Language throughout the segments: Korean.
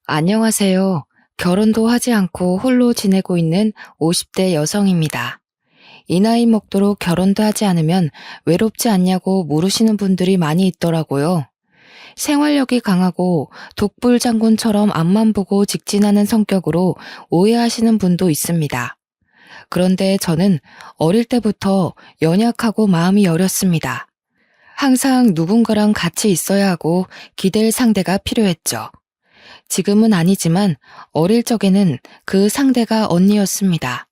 안녕하세요. 결혼도 하지 않고 홀로 지내고 있는 50대 여성입니다. 이 나이 먹도록 결혼도 하지 않으면 외롭지 않냐고 물으시는 분들이 많이 있더라고요. 생활력이 강하고 독불 장군처럼 앞만 보고 직진하는 성격으로 오해하시는 분도 있습니다. 그런데 저는 어릴 때부터 연약하고 마음이 여렸습니다. 항상 누군가랑 같이 있어야 하고 기댈 상대가 필요했죠. 지금은 아니지만 어릴 적에는 그 상대가 언니였습니다.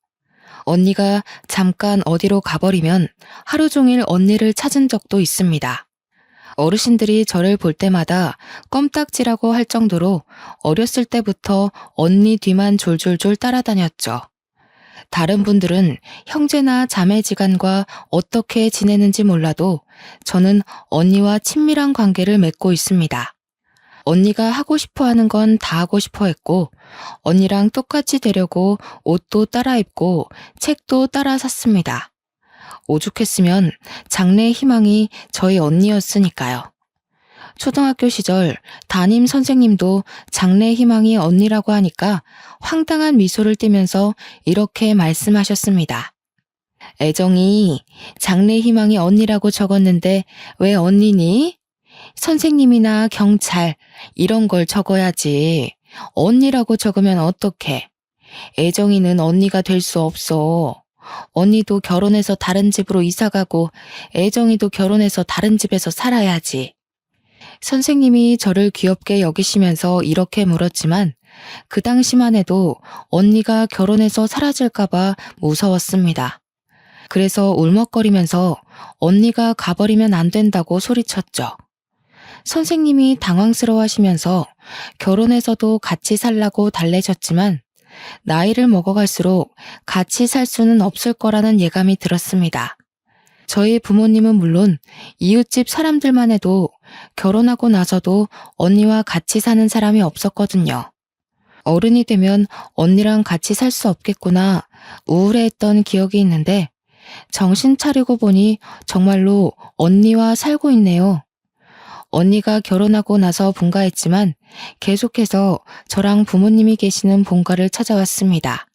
언니가 잠깐 어디로 가버리면 하루 종일 언니를 찾은 적도 있습니다. 어르신들이 저를 볼 때마다 껌딱지라고 할 정도로 어렸을 때부터 언니 뒤만 졸졸졸 따라다녔죠. 다른 분들은 형제나 자매지간과 어떻게 지내는지 몰라도 저는 언니와 친밀한 관계를 맺고 있습니다. 언니가 하고 싶어 하는 건 다 하고 싶어 했고, 언니랑 똑같이 되려고 옷도 따라 입고 책도 따라 샀습니다. 오죽했으면 장래의 희망이 저희 언니였으니까요. 초등학교 시절 담임 선생님도 장래의 희망이 언니라고 하니까 황당한 미소를 띠면서 이렇게 말씀하셨습니다. 애정이 장래의 희망이 언니라고 적었는데 왜 언니니? 선생님이나 경찰 이런 걸 적어야지. 언니라고 적으면 어떡해. 애정이는 언니가 될 수 없어. 언니도 결혼해서 다른 집으로 이사가고 애정이도 결혼해서 다른 집에서 살아야지. 선생님이 저를 귀엽게 여기시면서 이렇게 물었지만 그 당시만 해도 언니가 결혼해서 사라질까봐 무서웠습니다. 그래서 울먹거리면서 언니가 가버리면 안 된다고 소리쳤죠. 선생님이 당황스러워하시면서 결혼해서도 같이 살라고 달래셨지만 나이를 먹어갈수록 같이 살 수는 없을 거라는 예감이 들었습니다. 저희 부모님은 물론 이웃집 사람들만 해도 결혼하고 나서도 언니와 같이 사는 사람이 없었거든요. 어른이 되면 언니랑 같이 살 수 없겠구나 우울해했던 기억이 있는데 정신 차리고 보니 정말로 언니와 살고 있네요. 언니가 결혼하고 나서 분가했지만 계속해서 저랑 부모님이 계시는 본가를 찾아왔습니다.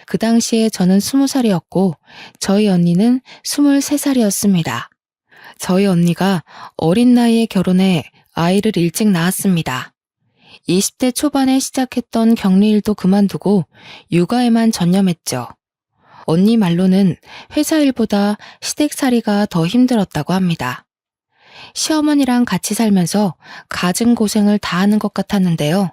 그 당시에 저는 20살이었고 저희 언니는 23살이었습니다. 저희 언니가 어린 나이에 결혼해 아이를 일찍 낳았습니다. 20대 초반에 시작했던 격리일도 그만두고 육아에만 전념했죠. 언니 말로는 회사 일보다 시댁살이가 더 힘들었다고 합니다. 시어머니랑 같이 살면서 갖은 고생을 다 하는 것 같았는데요.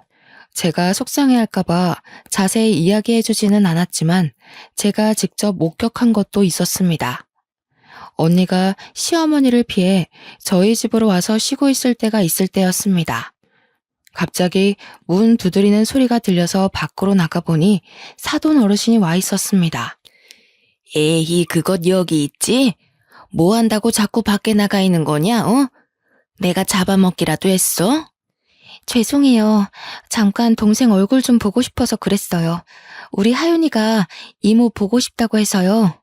제가 속상해할까봐 자세히 이야기해주지는 않았지만 제가 직접 목격한 것도 있었습니다. 언니가 시어머니를 피해 저희 집으로 와서 쉬고 있을 때가 있을 때였습니다. 갑자기 문 두드리는 소리가 들려서 밖으로 나가보니 사돈 어르신이 와 있었습니다. 에이, 그것 여기 있지? 뭐 한다고 자꾸 밖에 나가 있는 거냐, 어? 내가 잡아먹기라도 했어? 죄송해요. 잠깐 동생 얼굴 좀 보고 싶어서 그랬어요. 우리 하윤이가 이모 보고 싶다고 해서요.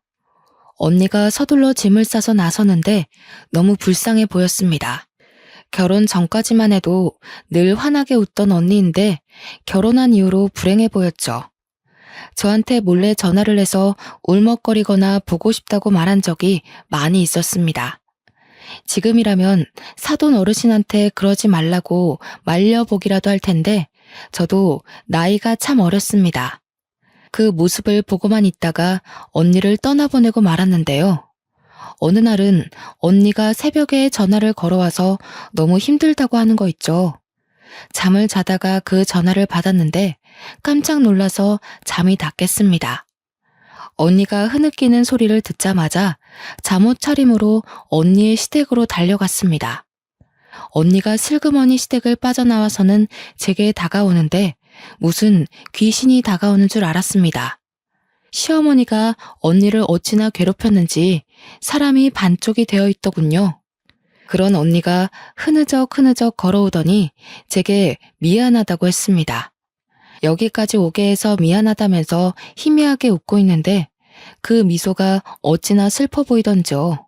언니가 서둘러 짐을 싸서 나서는데 너무 불쌍해 보였습니다. 결혼 전까지만 해도 늘 환하게 웃던 언니인데 결혼한 이후로 불행해 보였죠. 저한테 몰래 전화를 해서 울먹거리거나 보고 싶다고 말한 적이 많이 있었습니다. 지금이라면 사돈 어르신한테 그러지 말라고 말려보기라도 할 텐데 저도 나이가 참 어렸습니다. 그 모습을 보고만 있다가 언니를 떠나보내고 말았는데요. 어느 날은 언니가 새벽에 전화를 걸어와서 너무 힘들다고 하는 거 있죠. 잠을 자다가 그 전화를 받았는데 깜짝 놀라서 잠이 다 깼습니다. 언니가 흐느끼는 소리를 듣자마자 잠옷 차림으로 언니의 시댁으로 달려갔습니다. 언니가 슬그머니 시댁을 빠져나와서는 제게 다가오는데 무슨 귀신이 다가오는 줄 알았습니다. 시어머니가 언니를 어찌나 괴롭혔는지 사람이 반쪽이 되어 있더군요. 그런 언니가 흐느적 걸어오더니 제게 미안하다고 했습니다. 여기까지 오게 해서 미안하다면서 희미하게 웃고 있는데 그 미소가 어찌나 슬퍼 보이던지요.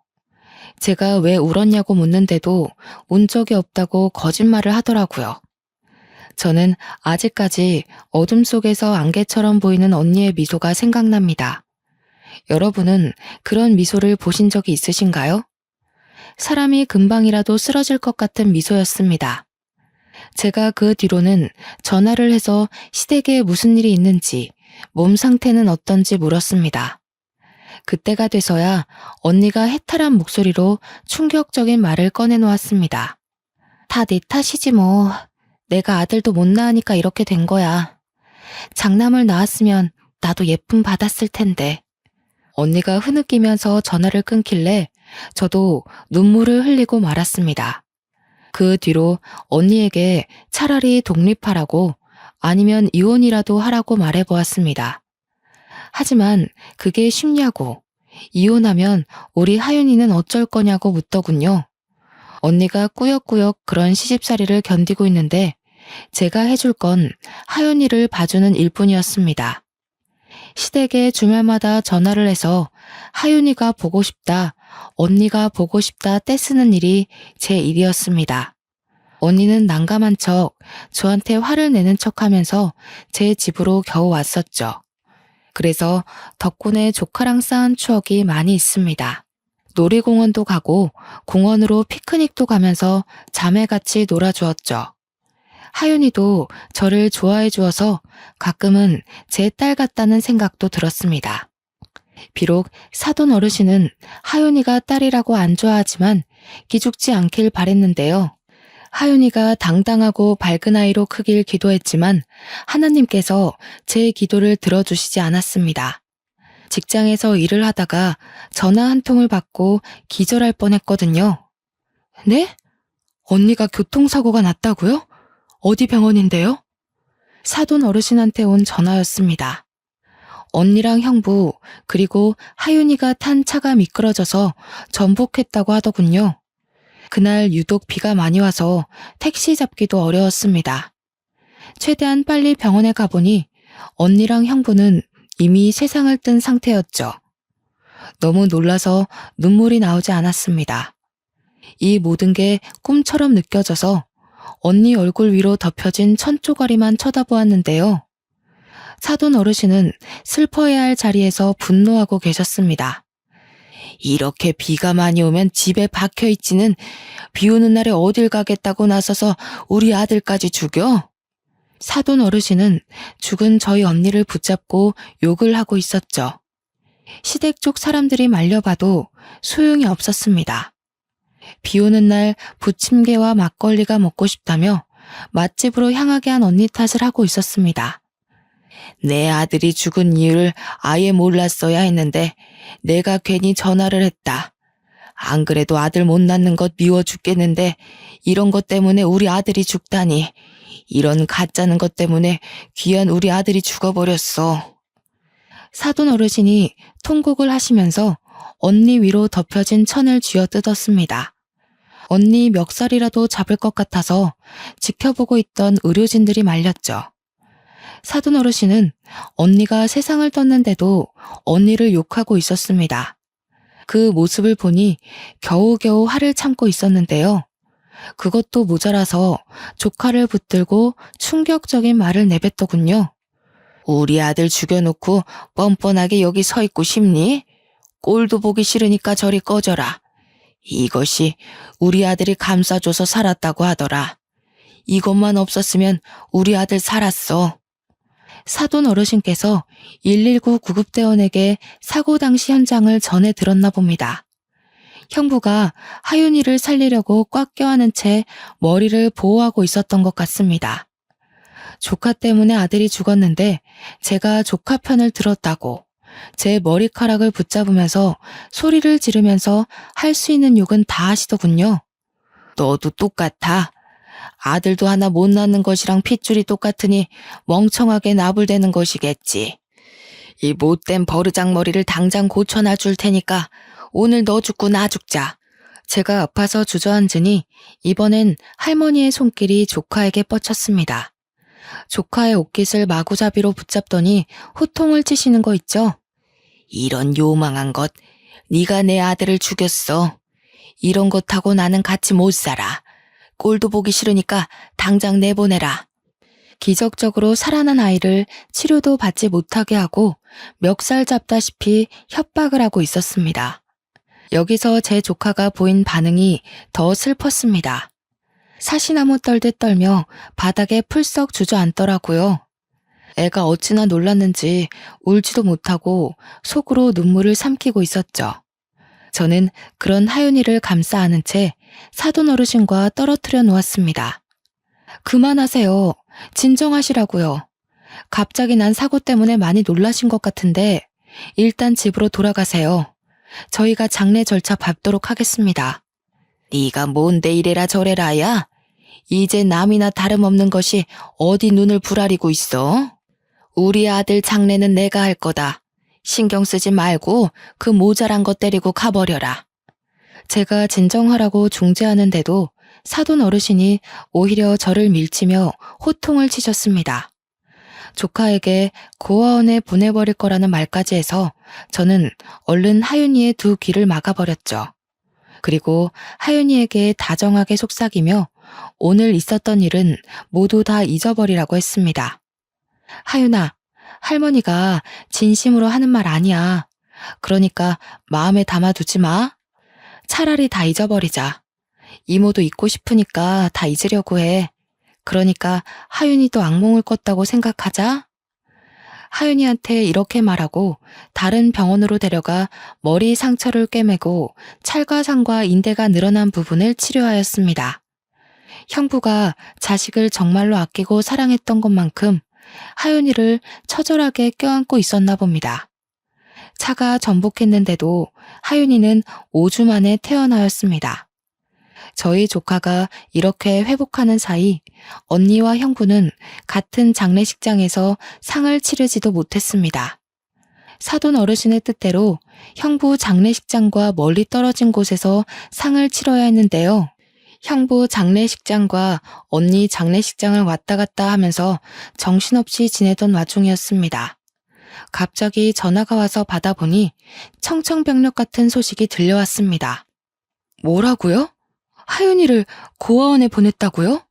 제가 왜 울었냐고 묻는데도 운 적이 없다고 거짓말을 하더라고요. 저는 아직까지 어둠 속에서 안개처럼 보이는 언니의 미소가 생각납니다. 여러분은 그런 미소를 보신 적이 있으신가요? 사람이 금방이라도 쓰러질 것 같은 미소였습니다. 제가 그 뒤로는 전화를 해서 시댁에 무슨 일이 있는지, 몸 상태는 어떤지 물었습니다. 그때가 돼서야 언니가 해탈한 목소리로 충격적인 말을 꺼내놓았습니다. 다 네 탓이지 뭐. 내가 아들도 못 낳으니까 이렇게 된 거야. 장남을 낳았으면 나도 예쁨 받았을 텐데. 언니가 흐느끼면서 전화를 끊길래 저도 눈물을 흘리고 말았습니다. 그 뒤로 언니에게 차라리 독립하라고 아니면 이혼이라도 하라고 말해보았습니다. 하지만 그게 쉽냐고, 이혼하면 우리 하윤이는 어쩔 거냐고 묻더군요. 언니가 꾸역꾸역 그런 시집살이를 견디고 있는데 제가 해줄 건 하윤이를 봐주는 일뿐이었습니다. 시댁에 주말마다 전화를 해서 하윤이가 보고 싶다, 언니가 보고 싶다 떼쓰는 일이 제 일이었습니다. 언니는 난감한 척 저한테 화를 내는 척하면서 제 집으로 겨우 왔었죠. 그래서 덕분에 조카랑 쌓은 추억이 많이 있습니다. 놀이공원도 가고 공원으로 피크닉도 가면서 자매같이 놀아주었죠. 하윤이도 저를 좋아해 주어서 가끔은 제 딸 같다는 생각도 들었습니다. 비록 사돈 어르신은 하윤이가 딸이라고 안 좋아하지만 기죽지 않길 바랬는데요. 하윤이가 당당하고 밝은 아이로 크길 기도했지만 하나님께서 제 기도를 들어주시지 않았습니다. 직장에서 일을 하다가 전화 한 통을 받고 기절할 뻔했거든요. 네? 언니가 교통사고가 났다고요? 어디 병원인데요? 사돈 어르신한테 온 전화였습니다. 언니랑 형부 그리고 하윤이가 탄 차가 미끄러져서 전복했다고 하더군요. 그날 유독 비가 많이 와서 택시 잡기도 어려웠습니다. 최대한 빨리 병원에 가보니 언니랑 형부는 이미 세상을 뜬 상태였죠. 너무 놀라서 눈물이 나오지 않았습니다. 이 모든 게 꿈처럼 느껴져서 언니 얼굴 위로 덮여진 천조가리만 쳐다보았는데요. 사돈 어르신은 슬퍼해야 할 자리에서 분노하고 계셨습니다. 이렇게 비가 많이 오면 집에 박혀있지는 비 오는 날에 어딜 가겠다고 나서서 우리 아들까지 죽여? 사돈 어르신은 죽은 저희 언니를 붙잡고 욕을 하고 있었죠. 시댁 쪽 사람들이 말려봐도 소용이 없었습니다. 비 오는 날 부침개와 막걸리가 먹고 싶다며 맛집으로 향하게 한 언니 탓을 하고 있었습니다. 내 아들이 죽은 이유를 아예 몰랐어야 했는데 내가 괜히 전화를 했다. 안 그래도 아들 못 낳는 것 미워 죽겠는데 이런 것 때문에 우리 아들이 죽다니. 이런 가짜는 것 때문에 귀한 우리 아들이 죽어버렸어. 사돈 어르신이 통곡을 하시면서 언니 위로 덮여진 천을 쥐어뜯었습니다. 언니 멱살이라도 잡을 것 같아서 지켜보고 있던 의료진들이 말렸죠. 사돈 어르신은 언니가 세상을 떴는데도 언니를 욕하고 있었습니다. 그 모습을 보니 겨우겨우 화를 참고 있었는데요. 그것도 모자라서 조카를 붙들고 충격적인 말을 내뱉더군요. 우리 아들 죽여놓고 뻔뻔하게 여기 서 있고 싶니? 꼴도 보기 싫으니까 저리 꺼져라. 이것이 우리 아들이 감싸줘서 살았다고 하더라. 이것만 없었으면 우리 아들 살았어. 사돈 어르신께서 119 구급대원에게 사고 당시 현장을 전해 들었나 봅니다. 형부가 하윤이를 살리려고 꽉 껴안은 채 머리를 보호하고 있었던 것 같습니다. 조카 때문에 아들이 죽었는데 제가 조카 편을 들었다고 제 머리카락을 붙잡으면서 소리를 지르면서 할 수 있는 욕은 다 하시더군요. 너도 똑같아. 아들도 하나 못 낳는 것이랑 핏줄이 똑같으니 멍청하게 나불대는 것이겠지. 이 못된 버르장머리를 당장 고쳐놔 줄 테니까 오늘 너 죽고 나 죽자. 제가 아파서 주저앉으니 이번엔 할머니의 손길이 조카에게 뻗쳤습니다. 조카의 옷깃을 마구잡이로 붙잡더니 호통을 치시는 거 있죠? 이런 요망한 것, 네가 내 아들을 죽였어. 이런 것하고 나는 같이 못 살아. 꼴도 보기 싫으니까 당장 내보내라. 기적적으로 살아난 아이를 치료도 받지 못하게 하고 멱살 잡다시피 협박을 하고 있었습니다. 여기서 제 조카가 보인 반응이 더 슬펐습니다. 사시나무 떨듯 떨며 바닥에 풀썩 주저앉더라고요. 애가 어찌나 놀랐는지 울지도 못하고 속으로 눈물을 삼키고 있었죠. 저는 그런 하윤이를 감싸 안은 채 사돈 어르신과 떨어뜨려 놓았습니다. 그만하세요. 진정하시라고요. 갑자기 난 사고 때문에 많이 놀라신 것 같은데 일단 집으로 돌아가세요. 저희가 장례 절차 밟도록 하겠습니다. 네가 뭔데 이래라 저래라야? 이제 남이나 다름없는 것이 어디 눈을 부라리고 있어? 우리 아들 장례는 내가 할 거다. 신경 쓰지 말고 그 모자란 것 때리고 가버려라. 제가 진정하라고 중재하는데도 사돈 어르신이 오히려 저를 밀치며 호통을 치셨습니다. 조카에게 고아원에 보내버릴 거라는 말까지 해서 저는 얼른 하윤이의 두 귀를 막아버렸죠. 그리고 하윤이에게 다정하게 속삭이며 오늘 있었던 일은 모두 다 잊어버리라고 했습니다. 하윤아, 할머니가 진심으로 하는 말 아니야. 그러니까 마음에 담아두지 마. 차라리 다 잊어버리자. 이모도 잊고 싶으니까 다 잊으려고 해. 그러니까 하윤이도 악몽을 꿨다고 생각하자. 하윤이한테 이렇게 말하고 다른 병원으로 데려가 머리 상처를 꿰매고 찰과상과 인대가 늘어난 부분을 치료하였습니다. 형부가 자식을 정말로 아끼고 사랑했던 것만큼 하윤이를 처절하게 껴안고 있었나 봅니다. 차가 전복했는데도 하윤이는 5주 만에 태어나였습니다. 저희 조카가 이렇게 회복하는 사이 언니와 형부는 같은 장례식장에서 상을 치르지도 못했습니다. 사돈 어르신의 뜻대로 형부 장례식장과 멀리 떨어진 곳에서 상을 치러야 했는데요. 형부 장례식장과 언니 장례식장을 왔다 갔다 하면서 정신없이 지내던 와중이었습니다. 갑자기 전화가 와서 받아보니 청천벽력 같은 소식이 들려왔습니다. 뭐라고요? 하윤이를 고아원에 보냈다고요?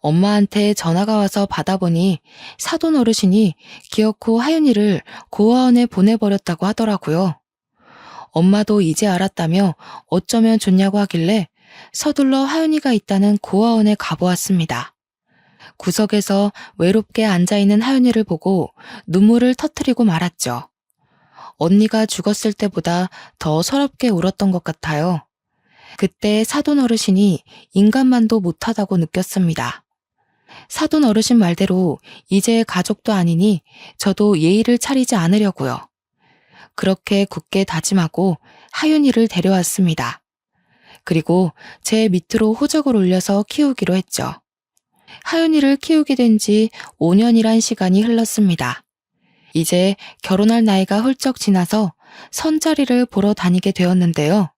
엄마한테 전화가 와서 받아보니 사돈 어르신이 기어코 하윤이를 고아원에 보내버렸다고 하더라고요. 엄마도 이제 알았다며 어쩌면 좋냐고 하길래 서둘러 하윤이가 있다는 고아원에 가보았습니다. 구석에서 외롭게 앉아있는 하윤이를 보고 눈물을 터뜨리고 말았죠. 언니가 죽었을 때보다 더 서럽게 울었던 것 같아요. 그때 사돈 어르신이 인간만도 못하다고 느꼈습니다. 사돈 어르신 말대로 이제 가족도 아니니 저도 예의를 차리지 않으려고요. 그렇게 굳게 다짐하고 하윤이를 데려왔습니다. 그리고 제 밑으로 호적을 올려서 키우기로 했죠. 하윤이를 키우게 된 지 5년이란 시간이 흘렀습니다. 이제 결혼할 나이가 훌쩍 지나서 선자리를 보러 다니게 되었는데요.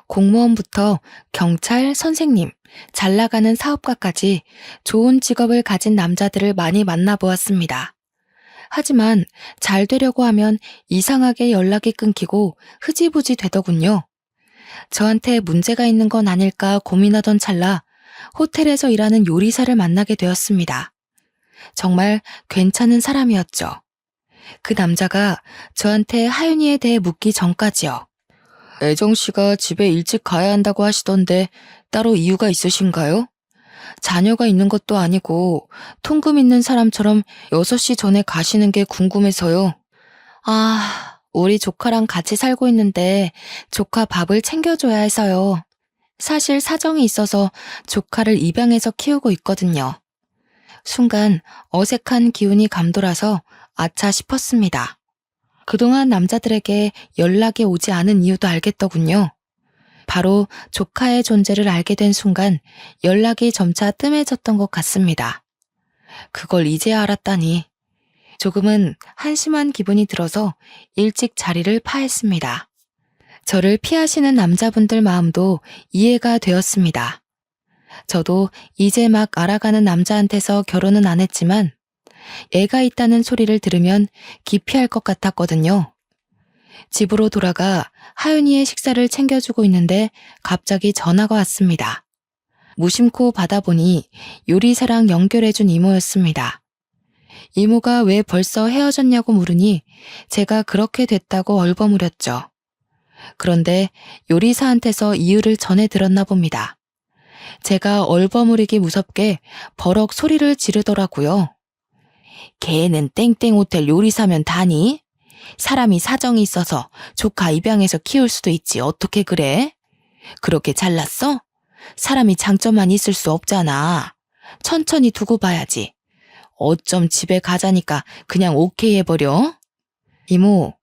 공무원부터 경찰, 선생님, 잘 나가는 사업가까지 좋은 직업을 가진 남자들을 많이 만나보았습니다. 하지만 잘 되려고 하면 이상하게 연락이 끊기고 흐지부지 되더군요. 저한테 문제가 있는 건 아닐까 고민하던 찰나 호텔에서 일하는 요리사를 만나게 되었습니다. 정말 괜찮은 사람이었죠. 그 남자가 저한테 하윤이에 대해 묻기 전까지요. 애정씨가 집에 일찍 가야 한다고 하시던데 따로 이유가 있으신가요? 자녀가 있는 것도 아니고 통금 있는 사람처럼 6시 전에 가시는 게 궁금해서요. 우리 조카랑 같이 살고 있는데 조카 밥을 챙겨줘야 해서요. 사실 사정이 있어서 조카를 입양해서 키우고 있거든요. 순간 어색한 기운이 감돌아서 아차 싶었습니다. 그동안 남자들에게 연락이 오지 않은 이유도 알겠더군요. 바로 조카의 존재를 알게 된 순간 연락이 점차 뜸해졌던 것 같습니다. 그걸 이제야 알았다니. 조금은 한심한 기분이 들어서 일찍 자리를 파했습니다. 저를 피하시는 남자분들 마음도 이해가 되었습니다. 저도 이제 막 알아가는 남자한테서 결혼은 안 했지만 애가 있다는 소리를 들으면 기피할 것 같았거든요. 집으로 돌아가 하윤이의 식사를 챙겨주고 있는데 갑자기 전화가 왔습니다. 무심코 받아보니 요리사랑 연결해준 이모였습니다. 이모가 왜 벌써 헤어졌냐고 물으니 제가 그렇게 됐다고 얼버무렸죠. 그런데 요리사한테서 이유를 전해 들었나 봅니다. 제가 얼버무리기 무섭게 버럭 소리를 지르더라고요. 걔는 땡땡 호텔 요리사면 다니? 사람이 사정이 있어서 조카 입양해서 키울 수도 있지 어떻게 그래? 그렇게 잘났어? 사람이 장점만 있을 수 없잖아. 천천히 두고 봐야지. 어쩜 집에 가자니까 그냥 오케이 해버려? 이모,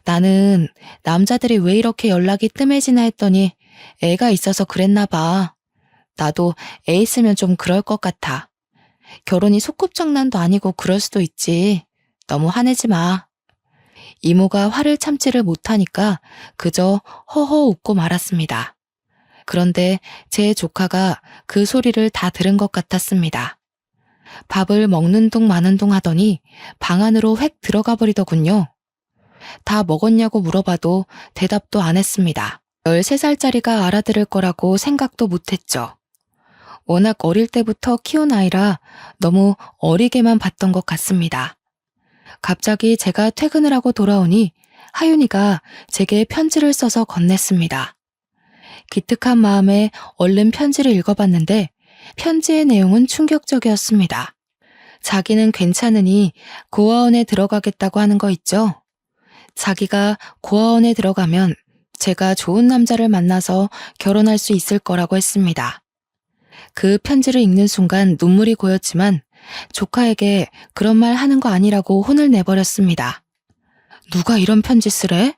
나는 남자들이 왜 이렇게 연락이 뜸해지나 했더니 애가 있어서 그랬나 봐. 나도 애 있으면 좀 그럴 것 같아. 결혼이 소꿉장난도 아니고 그럴 수도 있지. 너무 화내지 마. 이모가 화를 참지를 못하니까 그저 허허 웃고 말았습니다. 그런데 제 조카가 그 소리를 다 들은 것 같았습니다. 밥을 먹는 둥 마는 둥 하더니 방 안으로 획 들어가 버리더군요. 다 먹었냐고 물어봐도 대답도 안 했습니다. 13살짜리가 알아들을 거라고 생각도 못했죠. 워낙 어릴 때부터 키운 아이라 너무 어리게만 봤던 것 같습니다. 갑자기 제가 퇴근을 하고 돌아오니 하윤이가 제게 편지를 써서 건넸습니다. 기특한 마음에 얼른 편지를 읽어봤는데 편지의 내용은 충격적이었습니다. 자기는 괜찮으니 고아원에 들어가겠다고 하는 거 있죠? 자기가 고아원에 들어가면 제가 좋은 남자를 만나서 결혼할 수 있을 거라고 했습니다. 그 편지를 읽는 순간 눈물이 고였지만 조카에게 그런 말 하는 거 아니라고 혼을 내버렸습니다. 누가 이런 편지 쓰래?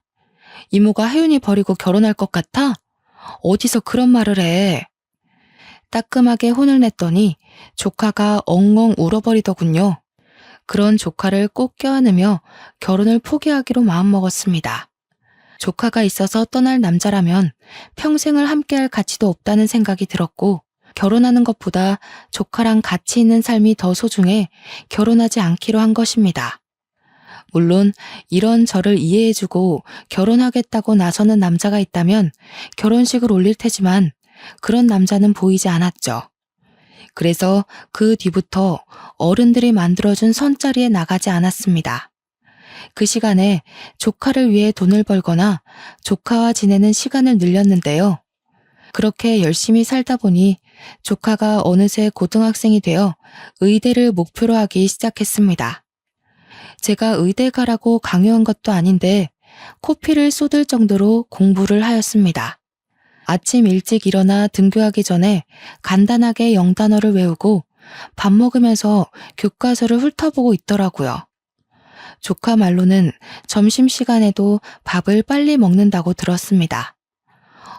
이모가 하윤이 버리고 결혼할 것 같아? 어디서 그런 말을 해? 따끔하게 혼을 냈더니 조카가 엉엉 울어버리더군요. 그런 조카를 꼭 껴안으며 결혼을 포기하기로 마음먹었습니다. 조카가 있어서 떠날 남자라면 평생을 함께할 가치도 없다는 생각이 들었고 결혼하는 것보다 조카랑 같이 있는 삶이 더 소중해 결혼하지 않기로 한 것입니다. 물론 이런 저를 이해해주고 결혼하겠다고 나서는 남자가 있다면 결혼식을 올릴 테지만 그런 남자는 보이지 않았죠. 그래서 그 뒤부터 어른들이 만들어준 선자리에 나가지 않았습니다. 그 시간에 조카를 위해 돈을 벌거나 조카와 지내는 시간을 늘렸는데요. 그렇게 열심히 살다 보니 조카가 어느새 고등학생이 되어 의대를 목표로 하기 시작했습니다. 제가 의대 가라고 강요한 것도 아닌데 코피를 쏟을 정도로 공부를 하였습니다. 아침 일찍 일어나 등교하기 전에 간단하게 영단어를 외우고 밥 먹으면서 교과서를 훑어보고 있더라고요. 조카 말로는 점심시간에도 밥을 빨리 먹는다고 들었습니다.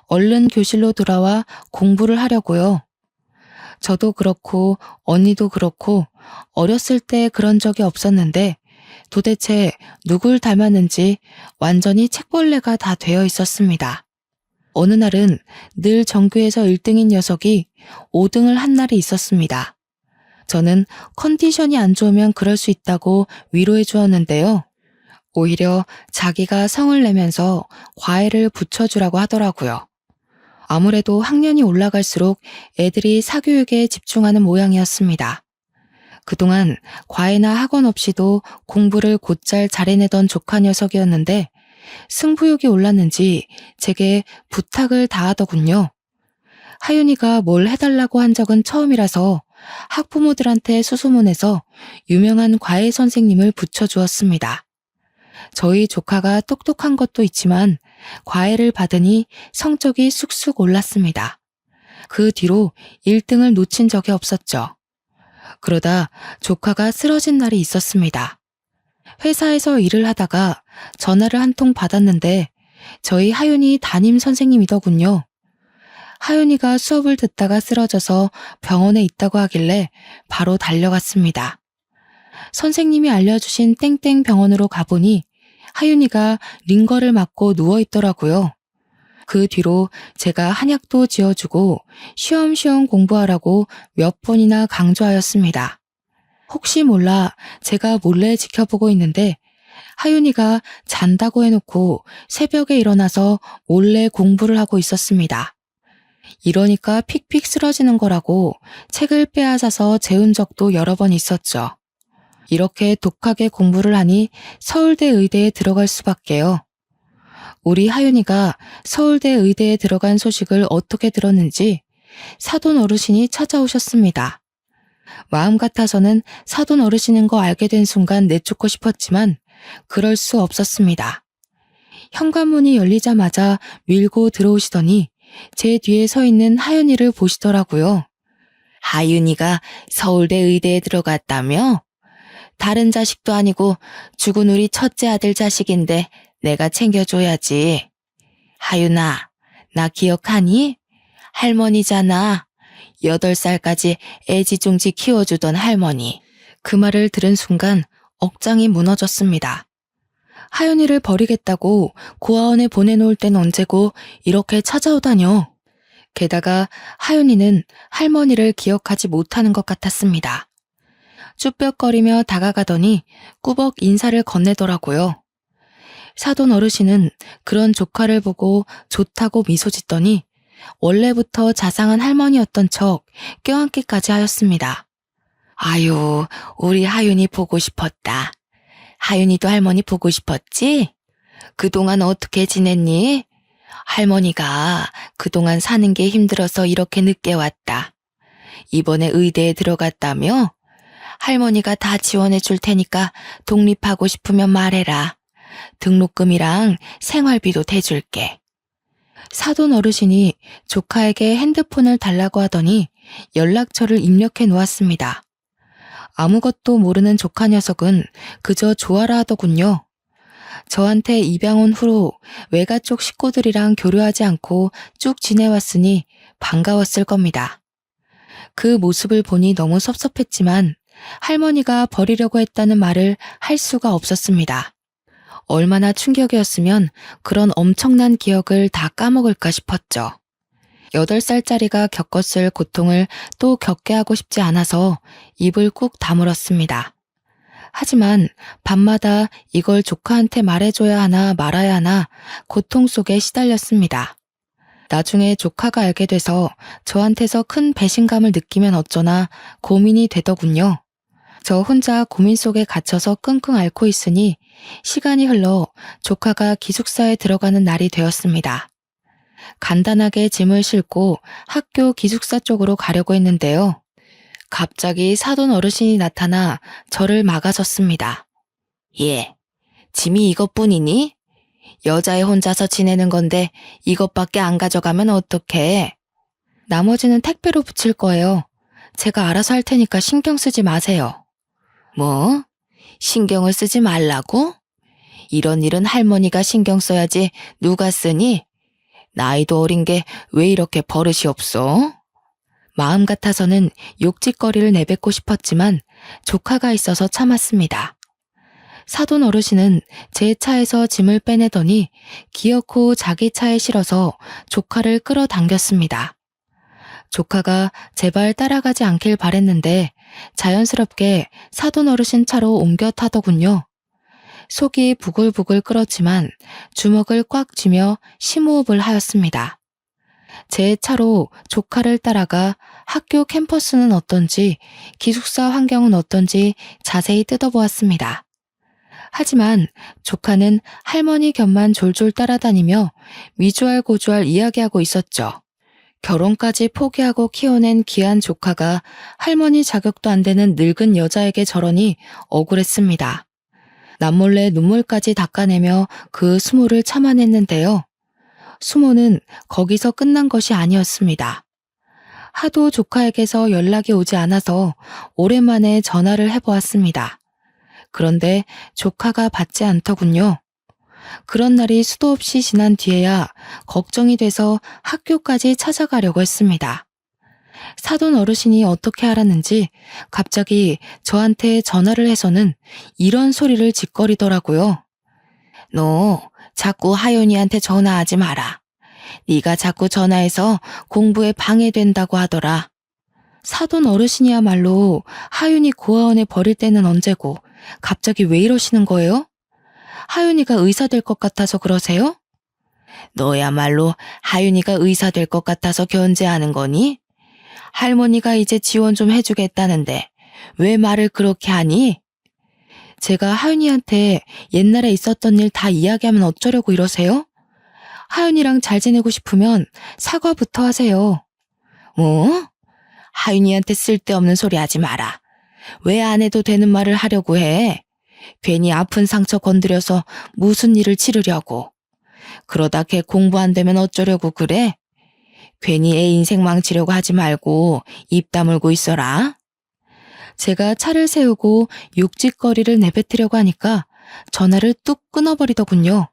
얼른 교실로 돌아와 공부를 하려고요. 저도 그렇고 언니도 그렇고 어렸을 때 그런 적이 없었는데 도대체 누굴 닮았는지 완전히 책벌레가 다 되어 있었습니다. 어느 날은 늘 전교에서 1등인 녀석이 5등을 한 날이 있었습니다. 저는 컨디션이 안 좋으면 그럴 수 있다고 위로해 주었는데요. 오히려 자기가 성을 내면서 과외를 붙여주라고 하더라고요. 아무래도 학년이 올라갈수록 애들이 사교육에 집중하는 모양이었습니다. 그동안 과외나 학원 없이도 공부를 곧잘 잘해내던 조카 녀석이었는데 승부욕이 올랐는지 제게 부탁을 다하더군요. 하윤이가 뭘 해달라고 한 적은 처음이라서 학부모들한테 수소문해서 유명한 과외 선생님을 붙여주었습니다. 저희 조카가 똑똑한 것도 있지만 과외를 받으니 성적이 쑥쑥 올랐습니다. 그 뒤로 1등을 놓친 적이 없었죠. 그러다 조카가 쓰러진 날이 있었습니다. 회사에서 일을 하다가 전화를 한 통 받았는데 저희 하윤이 담임 선생님이더군요. 하윤이가 수업을 듣다가 쓰러져서 병원에 있다고 하길래 바로 달려갔습니다. 선생님이 알려주신 땡땡 병원으로 가보니 하윤이가 링거를 맞고 누워있더라고요. 그 뒤로 제가 한약도 지어주고 쉬엄쉬엄 공부하라고 몇 번이나 강조하였습니다. 혹시 몰라 제가 몰래 지켜보고 있는데 하윤이가 잔다고 해놓고 새벽에 일어나서 몰래 공부를 하고 있었습니다. 이러니까 픽픽 쓰러지는 거라고 책을 빼앗아서 재운 적도 여러 번 있었죠. 이렇게 독하게 공부를 하니 서울대 의대에 들어갈 수밖에요. 우리 하윤이가 서울대 의대에 들어간 소식을 어떻게 들었는지 사돈 어르신이 찾아오셨습니다. 마음 같아서는 사돈 어르신인 거 알게 된 순간 내쫓고 싶었지만 그럴 수 없었습니다. 현관문이 열리자마자 밀고 들어오시더니 제 뒤에 서 있는 하윤이를 보시더라고요. 하윤이가 서울대 의대에 들어갔다며? 다른 자식도 아니고 죽은 우리 첫째 아들 자식인데 내가 챙겨줘야지. 하윤아, 나 기억하니? 할머니잖아. 8살까지 애지중지 키워주던 할머니. 그 말을 들은 순간 억장이 무너졌습니다. 하윤이를 버리겠다고 고아원에 보내놓을 땐 언제고 이렇게 찾아오다뇨. 게다가 하윤이는 할머니를 기억하지 못하는 것 같았습니다. 쭈뼛거리며 다가가더니 꾸벅 인사를 건네더라고요. 사돈 어르신은 그런 조카를 보고 좋다고 미소 짓더니 원래부터 자상한 할머니였던 척 껴안기까지 하였습니다. 아유, 우리 하윤이 보고 싶었다. 하윤이도 할머니 보고 싶었지? 그동안 어떻게 지냈니? 할머니가 그동안 사는 게 힘들어서 이렇게 늦게 왔다. 이번에 의대에 들어갔다며? 할머니가 다 지원해 줄 테니까 독립하고 싶으면 말해라. 등록금이랑 생활비도 대줄게. 사돈 어르신이 조카에게 핸드폰을 달라고 하더니 연락처를 입력해 놓았습니다. 아무것도 모르는 조카 녀석은 그저 좋아라 하더군요. 저한테 입양 온 후로 외가 쪽 식구들이랑 교류하지 않고 쭉 지내왔으니 반가웠을 겁니다. 그 모습을 보니 너무 섭섭했지만 할머니가 버리려고 했다는 말을 할 수가 없었습니다. 얼마나 충격이었으면 그런 엄청난 기억을 다 까먹을까 싶었죠. 8살짜리가 겪었을 고통을 또 겪게 하고 싶지 않아서 입을 꾹 다물었습니다. 하지만 밤마다 이걸 조카한테 말해줘야 하나 말아야 하나 고통 속에 시달렸습니다. 나중에 조카가 알게 돼서 저한테서 큰 배신감을 느끼면 어쩌나 고민이 되더군요. 저 혼자 고민 속에 갇혀서 끙끙 앓고 있으니 시간이 흘러 조카가 기숙사에 들어가는 날이 되었습니다. 간단하게 짐을 싣고 학교 기숙사 쪽으로 가려고 했는데요. 갑자기 사돈 어르신이 나타나 저를 막아섰습니다. 예, 짐이 이것뿐이니? 여자애 혼자서 지내는 건데 이것밖에 안 가져가면 어떡해? 나머지는 택배로 붙일 거예요. 제가 알아서 할 테니까 신경 쓰지 마세요. 뭐? 신경을 쓰지 말라고? 이런 일은 할머니가 신경 써야지 누가 쓰니? 나이도 어린 게 왜 이렇게 버릇이 없어? 마음 같아서는 욕짓거리를 내뱉고 싶었지만 조카가 있어서 참았습니다. 사돈 어르신은 제 차에서 짐을 빼내더니 기어코 자기 차에 실어서 조카를 끌어당겼습니다. 조카가 제발 따라가지 않길 바랬는데 자연스럽게 사돈 어르신 차로 옮겨 타더군요. 속이 부글부글 끓었지만 주먹을 꽉 쥐며 심호흡을 하였습니다. 제 차로 조카를 따라가 학교 캠퍼스는 어떤지 기숙사 환경은 어떤지 자세히 뜯어보았습니다. 하지만 조카는 할머니 곁만 졸졸 따라다니며 미주알고주알 이야기하고 있었죠. 결혼까지 포기하고 키워낸 귀한 조카가 할머니 자격도 안 되는 늙은 여자에게 저러니 억울했습니다. 남몰래 눈물까지 닦아내며 그 수모를 참아냈는데요. 수모는 거기서 끝난 것이 아니었습니다. 하도 조카에게서 연락이 오지 않아서 오랜만에 전화를 해보았습니다. 그런데 조카가 받지 않더군요. 그런 날이 수도 없이 지난 뒤에야 걱정이 돼서 학교까지 찾아가려고 했습니다. 사돈 어르신이 어떻게 알았는지 갑자기 저한테 전화를 해서는 이런 소리를 짓거리더라고요. 너 자꾸 하윤이한테 전화하지 마라. 네가 자꾸 전화해서 공부에 방해된다고 하더라. 사돈 어르신이야말로 하윤이 고아원에 버릴 때는 언제고 갑자기 왜 이러시는 거예요? 하윤이가 의사 될 것 같아서 그러세요? 너야말로 하윤이가 의사 될 것 같아서 견제하는 거니? 할머니가 이제 지원 좀 해주겠다는데 왜 말을 그렇게 하니? 제가 하윤이한테 옛날에 있었던 일 다 이야기하면 어쩌려고 이러세요? 하윤이랑 잘 지내고 싶으면 사과부터 하세요. 뭐? 하윤이한테 쓸데없는 소리 하지 마라. 왜 안 해도 되는 말을 하려고 해? 괜히 아픈 상처 건드려서 무슨 일을 치르려고. 그러다 걔 공부 안 되면 어쩌려고 그래? 괜히 애 인생 망치려고 하지 말고 입 다물고 있어라. 제가 차를 세우고 욕짓거리를 내뱉으려고 하니까 전화를 뚝 끊어버리더군요.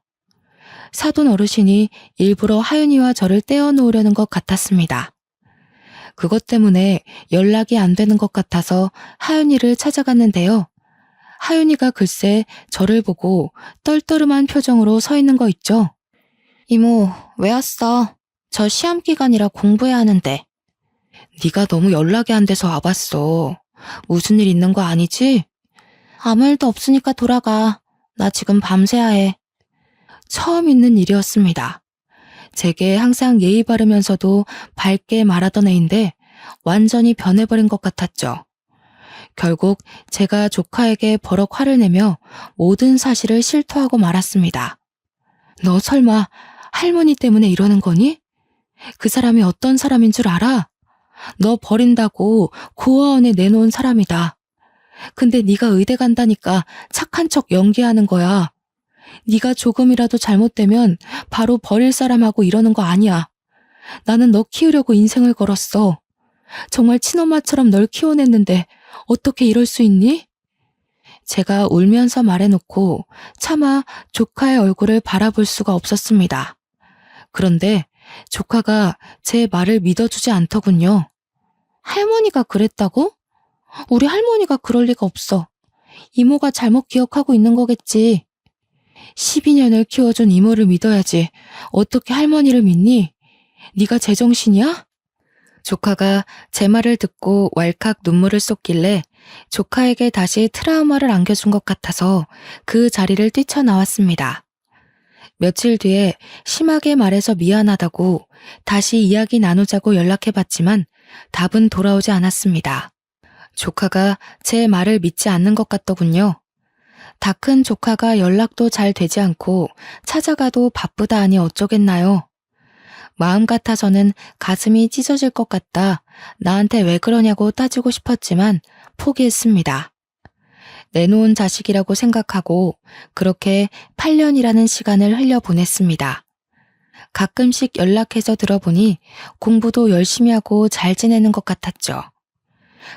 사돈 어르신이 일부러 하윤이와 저를 떼어놓으려는 것 같았습니다. 그것 때문에 연락이 안 되는 것 같아서 하윤이를 찾아갔는데요. 하윤이가 글쎄 저를 보고 떨떠름한 표정으로 서 있는 거 있죠. 이모, 왜 왔어? 저 시험 기간이라 공부해야 하는데. 네가 너무 연락이 안 돼서 와봤어. 무슨 일 있는 거 아니지? 아무 일도 없으니까 돌아가. 나 지금 밤새야 해. 처음 있는 일이었습니다. 제게 항상 예의 바르면서도 밝게 말하던 애인데 완전히 변해버린 것 같았죠. 결국 제가 조카에게 버럭 화를 내며 모든 사실을 실토하고 말았습니다. 너 설마 할머니 때문에 이러는 거니? 그 사람이 어떤 사람인 줄 알아? 너 버린다고 고아원에 내놓은 사람이다. 근데 네가 의대 간다니까 착한 척 연기하는 거야. 네가 조금이라도 잘못되면 바로 버릴 사람하고 이러는 거 아니야. 나는 너 키우려고 인생을 걸었어. 정말 친엄마처럼 널 키워냈는데 어떻게 이럴 수 있니? 제가 울면서 말해놓고 차마 조카의 얼굴을 바라볼 수가 없었습니다. 그런데 조카가 제 말을 믿어주지 않더군요. 할머니가 그랬다고? 우리 할머니가 그럴 리가 없어. 이모가 잘못 기억하고 있는 거겠지. 12년을 키워준 이모를 믿어야지. 어떻게 할머니를 믿니? 네가 제정신이야? 조카가 제 말을 듣고 왈칵 눈물을 쏟길래 조카에게 다시 트라우마를 안겨준 것 같아서 그 자리를 뛰쳐나왔습니다. 며칠 뒤에 심하게 말해서 미안하다고 다시 이야기 나누자고 연락해봤지만 답은 돌아오지 않았습니다. 조카가 제 말을 믿지 않는 것 같더군요. 다 큰 조카가 연락도 잘 되지 않고 찾아가도 바쁘다 하니 어쩌겠나요? 마음 같아서는 가슴이 찢어질 것 같다 나한테 왜 그러냐고 따지고 싶었지만 포기했습니다. 내놓은 자식이라고 생각하고 그렇게 8년이라는 시간을 흘려보냈습니다. 가끔씩 연락해서 들어보니 공부도 열심히 하고 잘 지내는 것 같았죠.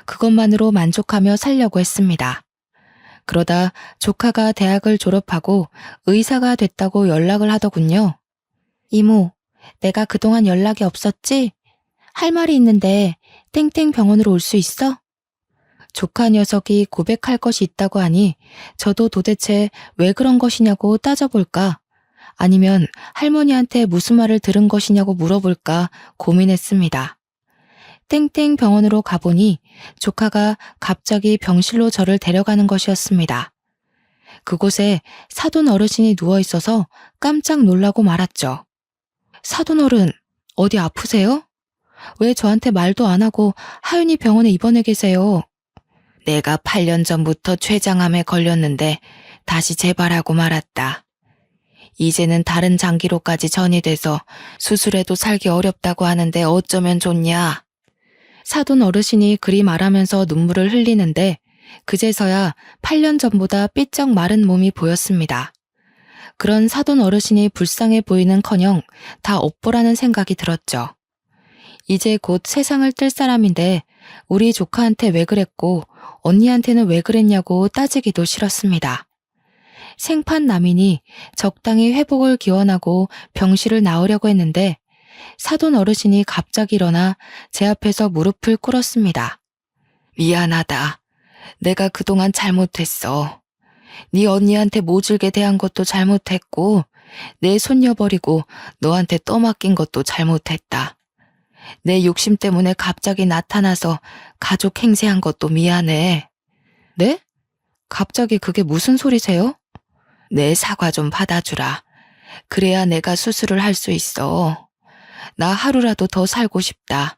그것만으로 만족하며 살려고 했습니다. 그러다 조카가 대학을 졸업하고 의사가 됐다고 연락을 하더군요. 이모, 내가 그동안 연락이 없었지? 할 말이 있는데 땡땡 병원으로 올 수 있어? 조카 녀석이 고백할 것이 있다고 하니 저도 도대체 왜 그런 것이냐고 따져볼까? 아니면 할머니한테 무슨 말을 들은 것이냐고 물어볼까 고민했습니다. 땡땡 병원으로 가보니 조카가 갑자기 병실로 저를 데려가는 것이었습니다. 그곳에 사돈 어르신이 누워있어서 깜짝 놀라고 말았죠. 사돈 어른, 어디 아프세요? 왜 저한테 말도 안 하고 하윤이 병원에 입원해 계세요? 내가 8년 전부터 췌장암에 걸렸는데 다시 재발하고 말았다. 이제는 다른 장기로까지 전이돼서 수술해도 살기 어렵다고 하는데 어쩌면 좋냐? 사돈 어르신이 그리 말하면서 눈물을 흘리는데 그제서야 8년 전보다 삐쩍 마른 몸이 보였습니다. 그런 사돈 어르신이 불쌍해 보이는커녕 다 업보라는 생각이 들었죠. 이제 곧 세상을 뜰 사람인데 우리 조카한테 왜 그랬고 언니한테는 왜 그랬냐고 따지기도 싫었습니다. 생판남이니 적당히 회복을 기원하고 병실을 나오려고 했는데 사돈 어르신이 갑자기 일어나 제 앞에서 무릎을 꿇었습니다. 미안하다. 내가 그동안 잘못했어. 네 언니한테 모질게 대한 것도 잘못했고 내 손녀 버리고 너한테 떠맡긴 것도 잘못했다. 내 욕심 때문에 갑자기 나타나서 가족 행세한 것도 미안해. 네? 갑자기 그게 무슨 소리세요? 내 사과 좀 받아주라. 그래야 내가 수술을 할 수 있어. 나 하루라도 더 살고 싶다.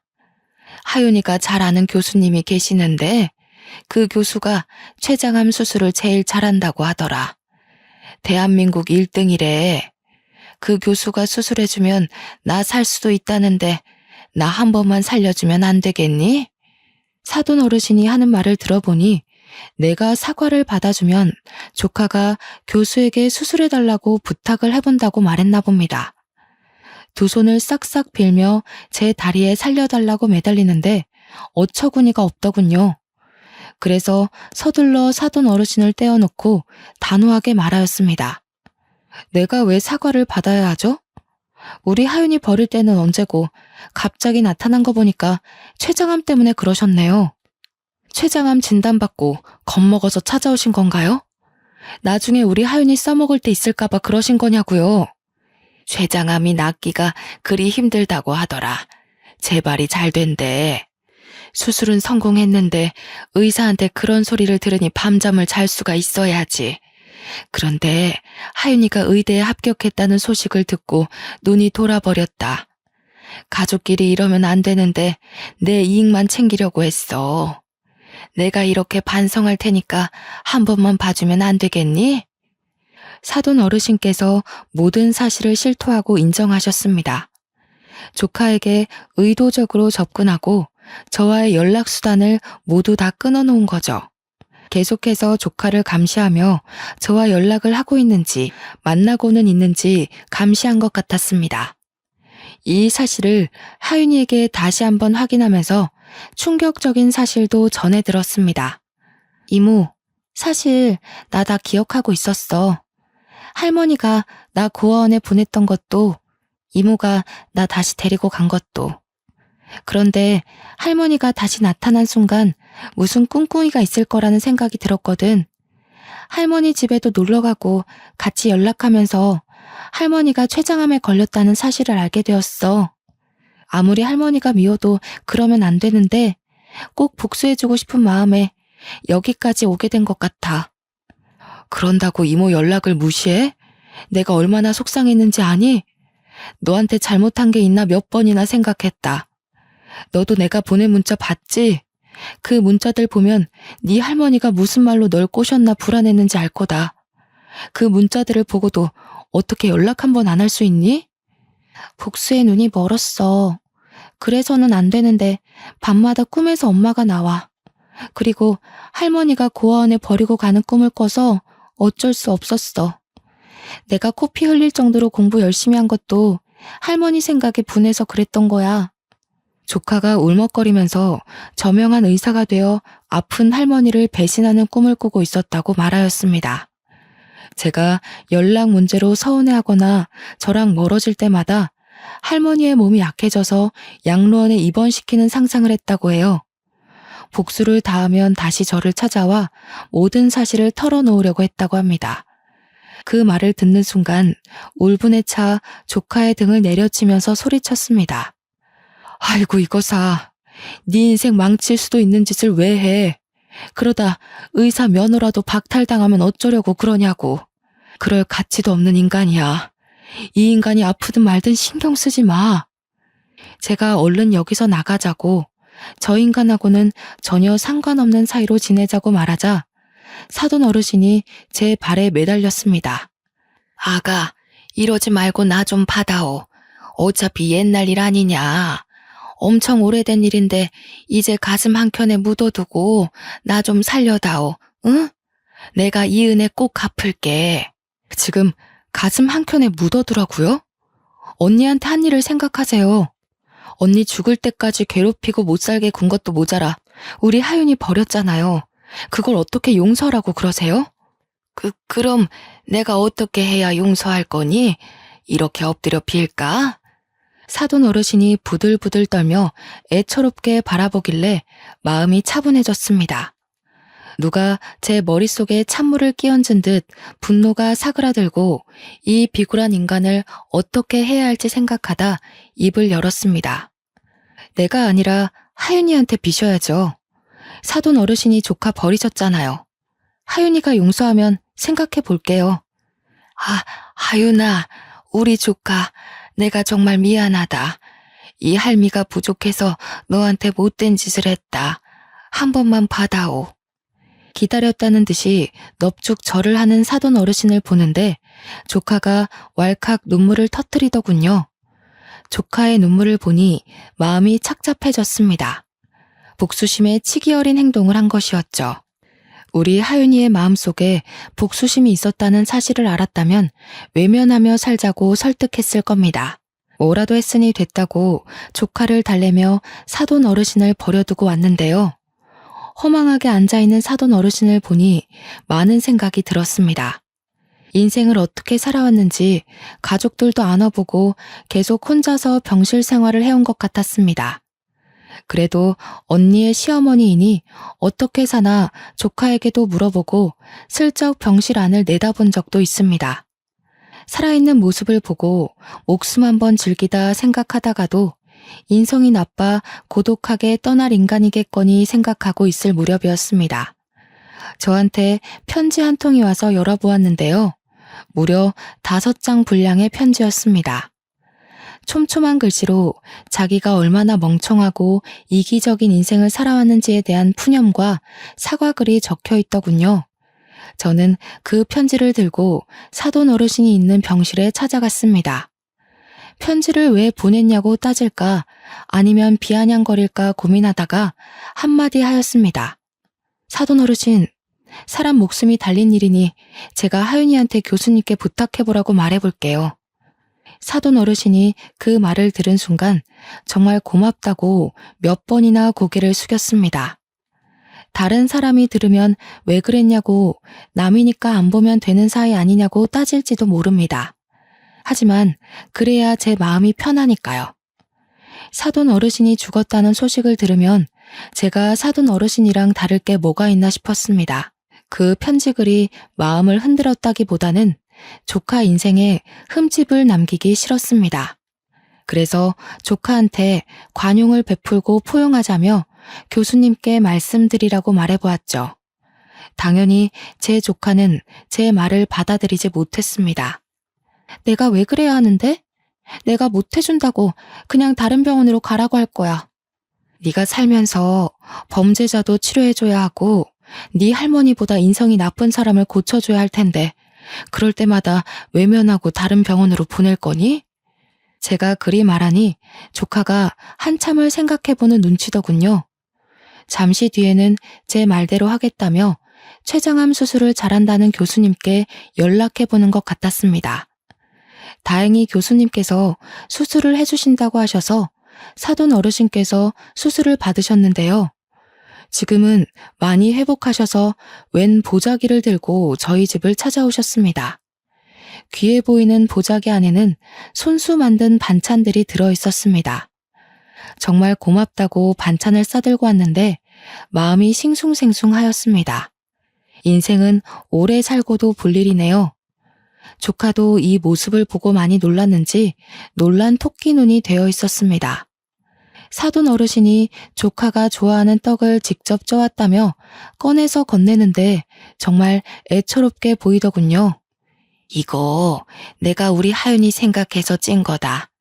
하윤이가 잘 아는 교수님이 계시는데 그 교수가 췌장암 수술을 제일 잘한다고 하더라. 대한민국 1등이래. 그 교수가 수술해주면 나 살 수도 있다는데 나 한 번만 살려주면 안 되겠니? 사돈 어르신이 하는 말을 들어보니 내가 사과를 받아주면 조카가 교수에게 수술해달라고 부탁을 해본다고 말했나 봅니다. 두 손을 싹싹 빌며 제 다리에 살려달라고 매달리는데 어처구니가 없더군요. 그래서 서둘러 사돈 어르신을 떼어놓고 단호하게 말하였습니다. 내가 왜 사과를 받아야 하죠? 우리 하윤이 버릴 때는 언제고 갑자기 나타난 거 보니까 췌장암 때문에 그러셨네요. 췌장암 진단받고 겁먹어서 찾아오신 건가요? 나중에 우리 하윤이 써먹을 때 있을까봐 그러신 거냐고요. 췌장암이 낫기가 그리 힘들다고 하더라. 재발이 잘 된대. 수술은 성공했는데 의사한테 그런 소리를 들으니 밤잠을 잘 수가 있어야지. 그런데 하윤이가 의대에 합격했다는 소식을 듣고 눈이 돌아버렸다. 가족끼리 이러면 안 되는데 내 이익만 챙기려고 했어. 내가 이렇게 반성할 테니까 한 번만 봐주면 안 되겠니? 사돈 어르신께서 모든 사실을 실토하고 인정하셨습니다. 조카에게 의도적으로 접근하고 저와의 연락수단을 모두 다 끊어놓은 거죠. 계속해서 조카를 감시하며 저와 연락을 하고 있는지 만나고는 있는지 감시한 것 같았습니다. 이 사실을 하윤이에게 다시 한번 확인하면서 충격적인 사실도 전해 들었습니다. 이모, 사실 나 다 기억하고 있었어. 할머니가 나 고아원에 보냈던 것도, 이모가 나 다시 데리고 간 것도. 그런데 할머니가 다시 나타난 순간 무슨 꿍꿍이가 있을 거라는 생각이 들었거든. 할머니 집에도 놀러가고 같이 연락하면서 할머니가 췌장암에 걸렸다는 사실을 알게 되었어. 아무리 할머니가 미워도 그러면 안 되는데 꼭 복수해주고 싶은 마음에 여기까지 오게 된 것 같아. 그런다고 이모 연락을 무시해? 내가 얼마나 속상했는지 아니? 너한테 잘못한 게 있나 몇 번이나 생각했다. 너도 내가 보낸 문자 봤지? 그 문자들 보면 네 할머니가 무슨 말로 널 꼬셨나 불안했는지 알 거다. 그 문자들을 보고도 어떻게 연락 한 번 안 할 수 있니? 복수의 눈이 멀었어. 그래서는 안 되는데 밤마다 꿈에서 엄마가 나와. 그리고 할머니가 고아원에 버리고 가는 꿈을 꿔서 어쩔 수 없었어. 내가 코피 흘릴 정도로 공부 열심히 한 것도 할머니 생각에 분해서 그랬던 거야. 조카가 울먹거리면서 저명한 의사가 되어 아픈 할머니를 배신하는 꿈을 꾸고 있었다고 말하였습니다. 제가 연락 문제로 서운해하거나 저랑 멀어질 때마다 할머니의 몸이 약해져서 양로원에 입원시키는 상상을 했다고 해요. 복수를 다하면 다시 저를 찾아와 모든 사실을 털어놓으려고 했다고 합니다. 그 말을 듣는 순간 울분에 차 조카의 등을 내려치면서 소리쳤습니다. 아이고 이거사, 네 인생 망칠 수도 있는 짓을 왜 해? 그러다 의사 면허라도 박탈당하면 어쩌려고 그러냐고. 그럴 가치도 없는 인간이야. 이 인간이 아프든 말든 신경 쓰지 마. 제가 얼른 여기서 나가자고, 저 인간하고는 전혀 상관없는 사이로 지내자고 말하자 사돈 어르신이 제 발에 매달렸습니다. 아가, 이러지 말고 나 좀 받아오. 어차피 옛날 일 아니냐. 엄청 오래된 일인데 이제 가슴 한켠에 묻어두고 나 좀 살려다오. 응? 내가 이 은혜 꼭 갚을게. 지금 가슴 한켠에 묻어두라고요? 언니한테 한 일을 생각하세요. 언니 죽을 때까지 괴롭히고 못 살게 군 것도 모자라 우리 하윤이 버렸잖아요. 그걸 어떻게 용서라고 그러세요? 그럼 내가 어떻게 해야 용서할 거니? 이렇게 엎드려 빌까? 사돈 어르신이 부들부들 떨며 애처롭게 바라보길래 마음이 차분해졌습니다. 누가 제 머릿속에 찬물을 끼얹은 듯 분노가 사그라들고 이 비굴한 인간을 어떻게 해야 할지 생각하다 입을 열었습니다. 내가 아니라 하윤이한테 비셔야죠. 사돈 어르신이 조카 버리셨잖아요. 하윤이가 용서하면 생각해 볼게요. 하윤아, 우리 조카, 내가 정말 미안하다. 이 할미가 부족해서 너한테 못된 짓을 했다. 한 번만 받아오. 기다렸다는 듯이 넙죽 절을 하는 사돈 어르신을 보는데 조카가 왈칵 눈물을 터뜨리더군요. 조카의 눈물을 보니 마음이 착잡해졌습니다. 복수심에 치기 어린 행동을 한 것이었죠. 우리 하윤이의 마음속에 복수심이 있었다는 사실을 알았다면 외면하며 살자고 설득했을 겁니다. 뭐라도 했으니 됐다고 조카를 달래며 사돈 어르신을 버려두고 왔는데요. 허망하게 앉아있는 사돈 어르신을 보니 많은 생각이 들었습니다. 인생을 어떻게 살아왔는지 가족들도 안아보고 계속 혼자서 병실 생활을 해온 것 같았습니다. 그래도 언니의 시어머니이니 어떻게 사나 조카에게도 물어보고 슬쩍 병실 안을 내다본 적도 있습니다. 살아있는 모습을 보고 목숨 한번 즐기다 생각하다가도 인성이 나빠 고독하게 떠날 인간이겠거니 생각하고 있을 무렵이었습니다. 저한테 편지 한 통이 와서 열어보았는데요. 무려 5장 분량의 편지였습니다. 촘촘한 글씨로 자기가 얼마나 멍청하고 이기적인 인생을 살아왔는지에 대한 푸념과 사과글이 적혀 있더군요. 저는 그 편지를 들고 사돈 어르신이 있는 병실에 찾아갔습니다. 편지를 왜 보냈냐고 따질까 아니면 비아냥거릴까 고민하다가 한마디 하였습니다. 사돈 어르신, 사람 목숨이 달린 일이니 제가 하윤이한테 교수님께 부탁해보라고 말해볼게요. 사돈 어르신이 그 말을 들은 순간 정말 고맙다고 몇 번이나 고개를 숙였습니다. 다른 사람이 들으면 왜 그랬냐고 남이니까 안 보면 되는 사이 아니냐고 따질지도 모릅니다. 하지만 그래야 제 마음이 편하니까요. 사돈 어르신이 죽었다는 소식을 들으면 제가 사돈 어르신이랑 다를 게 뭐가 있나 싶었습니다. 그 편지글이 마음을 흔들었다기보다는 조카 인생에 흠집을 남기기 싫었습니다. 그래서 조카한테 관용을 베풀고 포용하자며 교수님께 말씀드리라고 말해보았죠. 당연히 제 조카는 제 말을 받아들이지 못했습니다. 내가 왜 그래야 하는데? 내가 못해준다고 그냥 다른 병원으로 가라고 할 거야. 네가 살면서 범죄자도 치료해줘야 하고 네 할머니보다 인성이 나쁜 사람을 고쳐줘야 할 텐데 그럴 때마다 외면하고 다른 병원으로 보낼 거니? 제가 그리 말하니 조카가 한참을 생각해보는 눈치더군요. 잠시 뒤에는 제 말대로 하겠다며 췌장암 수술을 잘한다는 교수님께 연락해보는 것 같았습니다. 다행히 교수님께서 수술을 해주신다고 하셔서 사돈 어르신께서 수술을 받으셨는데요. 지금은 많이 회복하셔서 웬 보자기를 들고 저희 집을 찾아오셨습니다. 귀해 보이는 보자기 안에는 손수 만든 반찬들이 들어있었습니다. 정말 고맙다고 반찬을 싸들고 왔는데 마음이 싱숭생숭하였습니다. 인생은 오래 살고도 볼 일이네요. 조카도 이 모습을 보고 많이 놀랐는지 놀란 토끼 눈이 되어 있었습니다. 사돈 어르신이 조카가 좋아하는 떡을 직접 쪄왔다며 꺼내서 건네는데 정말 애처롭게 보이더군요. 이거 내가 우리 하윤이 생각해서 찐 거다.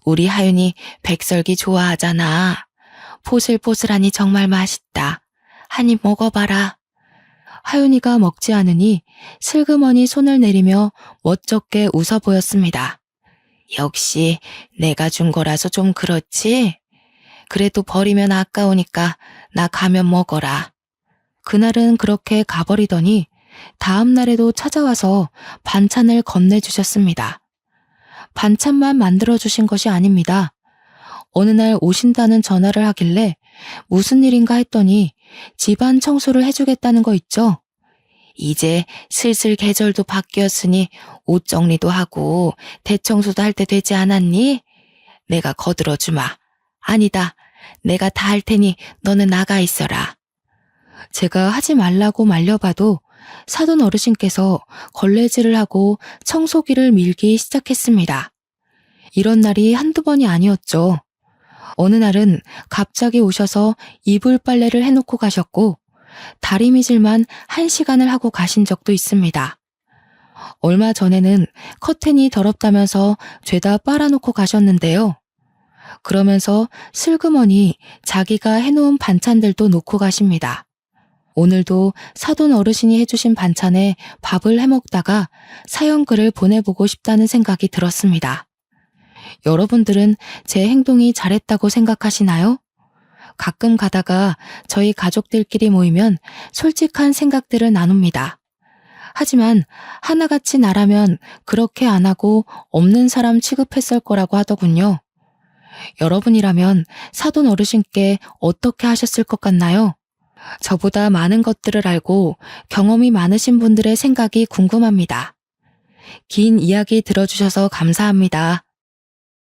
우리 하윤이 백설기 좋아하잖아. 포슬포슬하니 정말 맛있다. 한 입 먹어봐라. 하윤이가 먹지 않으니 슬그머니 손을 내리며 멋쩍게 웃어 보였습니다. 역시 내가 준 거라서 좀 그렇지? 그래도 버리면 아까우니까 나 가면 먹어라. 그날은 그렇게 가버리더니 다음 날에도 찾아와서 반찬을 건네주셨습니다. 반찬만 만들어주신 것이 아닙니다. 어느 날 오신다는 전화를 하길래 무슨 일인가 했더니 집안 청소를 해주겠다는 거 있죠? 이제 슬슬 계절도 바뀌었으니 옷 정리도 하고 대청소도 할 때 되지 않았니? 내가 거들어주마. 아니다. 내가 다 할 테니 너는 나가 있어라. 제가 하지 말라고 말려봐도 사돈 어르신께서 걸레질을 하고 청소기를 밀기 시작했습니다. 이런 날이 한두 번이 아니었죠. 어느 날은 갑자기 오셔서 이불 빨래를 해놓고 가셨고 다리미질만 1시간을 하고 가신 적도 있습니다. 얼마 전에는 커튼이 더럽다면서 죄다 빨아놓고 가셨는데요. 그러면서 슬그머니 자기가 해놓은 반찬들도 놓고 가십니다. 오늘도 사돈 어르신이 해주신 반찬에 밥을 해먹다가 사연글을 보내보고 싶다는 생각이 들었습니다. 여러분들은 제 행동이 잘했다고 생각하시나요? 가끔 가다가 저희 가족들끼리 모이면 솔직한 생각들을 나눕니다. 하지만 하나같이 나라면 그렇게 안 하고 없는 사람 취급했을 거라고 하더군요. 여러분이라면 사돈 어르신께 어떻게 하셨을 것 같나요? 저보다 많은 것들을 알고 경험이 많으신 분들의 생각이 궁금합니다. 긴 이야기 들어주셔서 감사합니다.